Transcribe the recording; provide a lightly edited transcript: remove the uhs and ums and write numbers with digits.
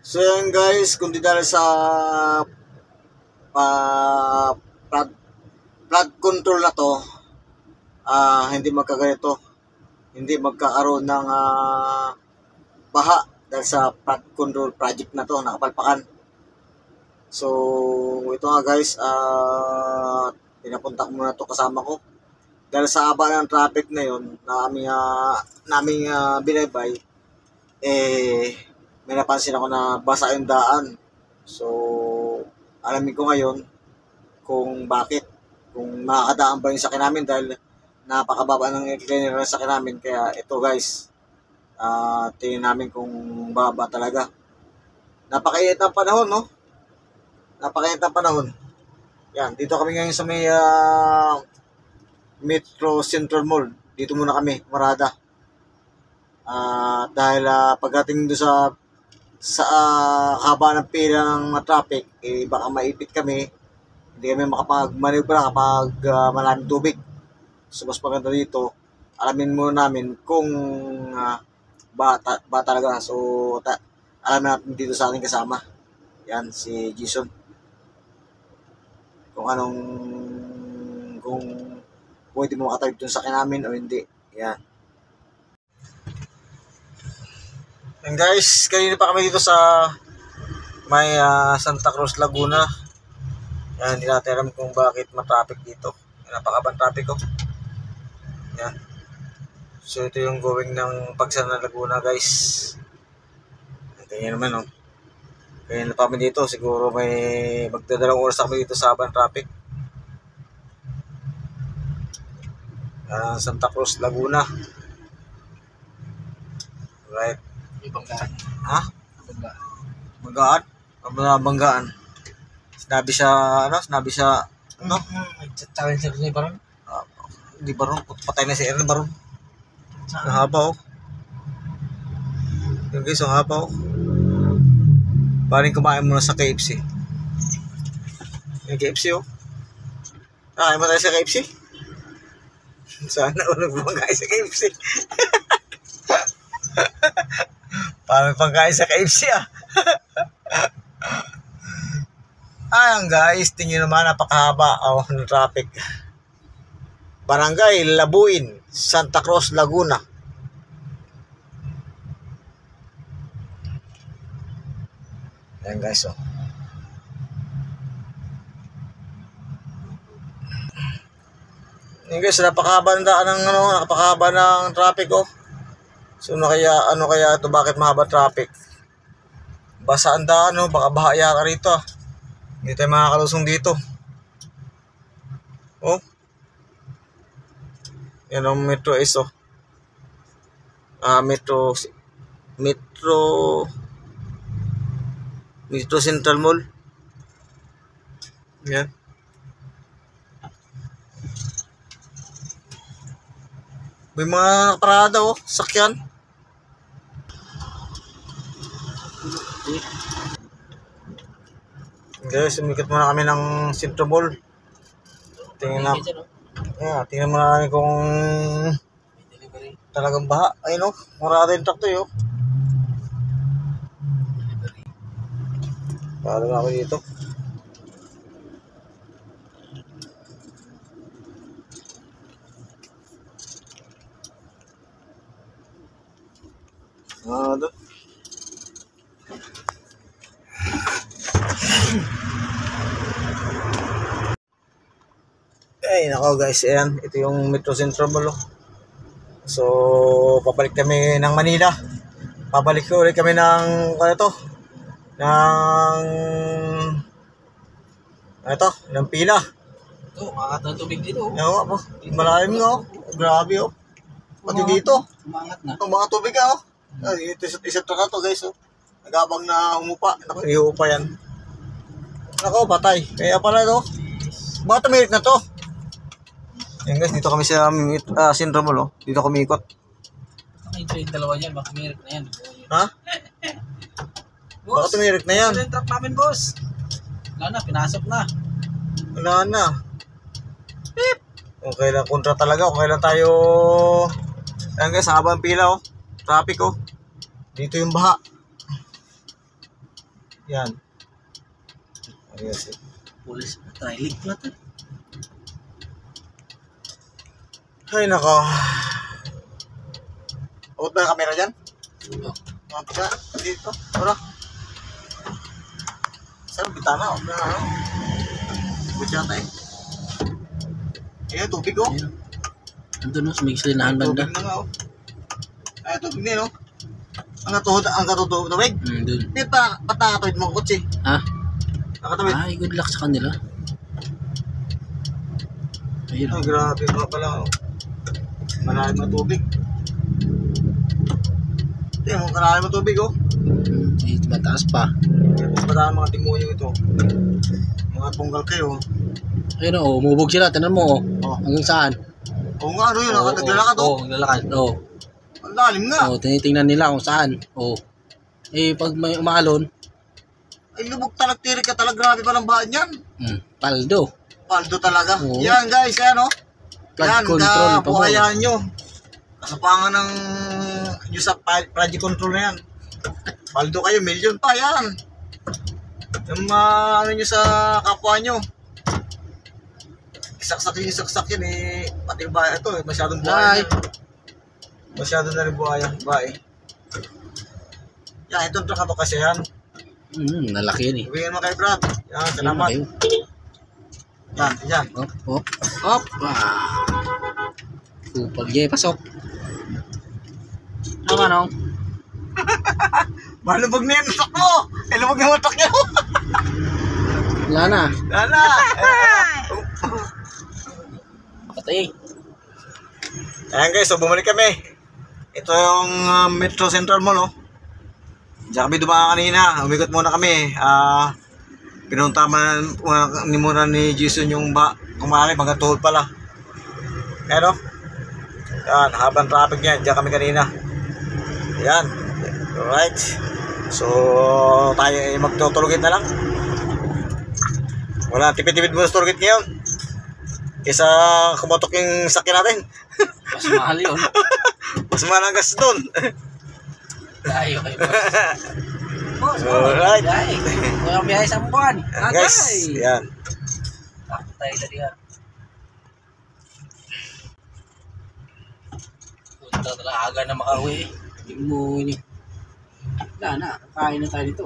So yan guys, kundi dahil sa uh, flood, flood control na to, hindi magkaganito, hindi magkakaroon ng baha dahil sa flood control project na to, nakapalpakan. So ito nga guys, pinapunta ko muna to kasama ko. Dahil sa haba ng traffic na yun, na aming binaybay, may napansin ako na basa yung daan. So, alamin ko ngayon kung bakit. Kung makakadaan ba yung sakyan namin dahil napakababa ng cleaner ng sakyan namin. Kaya ito guys, tingin namin kung baba talaga. Napakainit ng panahon, no? Napakainit ng panahon. Yan, dito kami ngayon sa may Metro Central Mall. Dito muna kami, Marada. Dahil pagdating doon sa haba ng pila ng traffic, baka maipit kami. Hindi kami makapag-manubra kapag maraming tubig. So mas maganda dito, alamin muna namin kung ba talaga. So alamin natin dito sa ating kasama. Yan, si Jason. Kung pwede mo makatawid dun sa akin namin o hindi. Yan. And guys, kanina pa kami dito sa may Santa Cruz, Laguna. Yan, hindi natin alam kung bakit matraffic dito. Napakabang traffic ko. Yan. So ito yung going ng Pagsan na Laguna guys. Ito yan naman oh. Kanina pa kami dito. Siguro may magdadalawang oras kami dito sa habang traffic. Santa Cruz, Laguna. Right. Banggaan. Ha? Banggaan? Banggaan. Sinabi siya, ano? Tsaka yung ni Baron? Hindi Baron, patay na si Aaron Baron. Ang haba oh. Yung guys, ang haba oh. Paring kumain muna sa KFC. Yung KFC oh. Kain mo tayo sa KFC? Sana unang pangkain sa KFC. Parang pangkain sa KFC ah. Ayan guys, tingin naman napakahaba ng traffic. Barangay Labuin, Santa Cruz, Laguna. Ayan guys oh. Ayan guys, napakahaba ng traffic oh. So ano kaya ito, bakit mahaba traffic? Basa ang daan oh, baka bahaya ka rito ah. Hindi tayo makakalusong dito. Oh. Yan ang Metro S oh. Metro Central Mall. Yan. May mga parada oh, sakyan. Guys, sumikat muna kami ng Central Mall. Tingnan muna namin kung talagang baha. Ayun oh, marada yung truck to yun. Parada na kami dito. Doon. Ay nako guys, ayan, ito yung Metro Central Mall. So pabalik kami ng Manila. Pabalik ulit kami ng ng pila. Ito, makakat ng tubig dito. Oo po, malalim nga oh. Grabe oh. Pati dito, umangat na. Ang mga tubig ka oh. Isa to guys oh. Nagabang na humupa. Naku, iuupa yan. Nako, patay. Kaya pala ito. Baka tumirik na to. Yan guys, dito kami sa Central Mall oh. Dito kami ikot. Ito yung dalawa niyan, baka tumirik na yan. Ha? Baka tumirik na yan. Ito yung truck namin boss. Wala na, pinasok na. Wala na. Beep. Okay lang, kontra talaga. Okay lang tayo. Yan guys, habang pila oh. Traffic oh. Dito yung baha. Yan. Ayos eh. Pulis na, trilig pala to. Ay nako. Huwag ba yung camera dyan? Oh. Mga pagka, dito. Tara. Saan bitana? Huwag na ano. Huwag yata eh. Ayun, tubig oh. Ayun. Nandun no, sumigislinahan banda. Tubig na nga oh. Ay, tubig na yun oh. Ang katutubo tubig. Dun. Hindi pa, ba't nakatawid mo ang kutsi? Ha? Nakatawid. Ay, good luck sa kanila. Ayun. Ay, grabe pa pala oh. Malalim na tubig. Hindi mo, malalim na tubig oh. Ay, mataas pa. Madami mga timunyo ito. Mga tunggal kayo. Ayun o, umubog sila. Tanan mo o. Oh. Hanggang saan? Oo nga, ano yun, nakataglalakad oh. Oo, naglalakad. Oo. Ang lalim nga. Oo, tinitingnan nila kung saan. Oo. Eh, pag may umaalon, Ay, lubog talaga, tirik ka talaga. Grabe palang bahan yan. paldo. Paldo talaga. Oo. Yan guys, yan oh. Flood Yan, control pa mo. kabuhayan nyo. Kasapangan ng yung sa project control na yan. Paldo kayo, million pa yan. Yung ano nyo sa kapwa nyo. Isaksak yan eh. Pati yung bahay ito eh. Masyadong buhay. Ay. Masyado na rin buhay. Bahay. Yan, itong truck to kasi yan. Nalaki yan eh. Ibigyan mo kay Brad. Yan, salamat. Ayun. Yan, yan. Op, op, op. Pag pasok. Ano nong? Malubog na yung truck mo. Eh, lubog na yung truck nyo. Wala na. Lala. Patay. Ayan guys, so bumalik kami. Ito yung Metro Central Mall, no? Diyan kami dumaan kanina. Umikot muna kami. Pinunta muna ni Jason yung kumali, magatuhod pala. Ayan, no? Yan, habang traffic niya. Diyan kami kanina. Yan. Alright. So, tayo ay magtutulugit na lang. Wala, tipid-tipid mo sa tulugit ngayon. Kaysa kumotok yung sakyan natin. Mas mahal yun. Mas mahal ang gas doon. Ay, okay, boss. Boss, Alright. ay. Walang biyahe sa buwan. Guys, yan. Takot tayo dali ha. Punta talaga aga na makauwi. Hindi mo ini. Wala na, kain na tayo dito.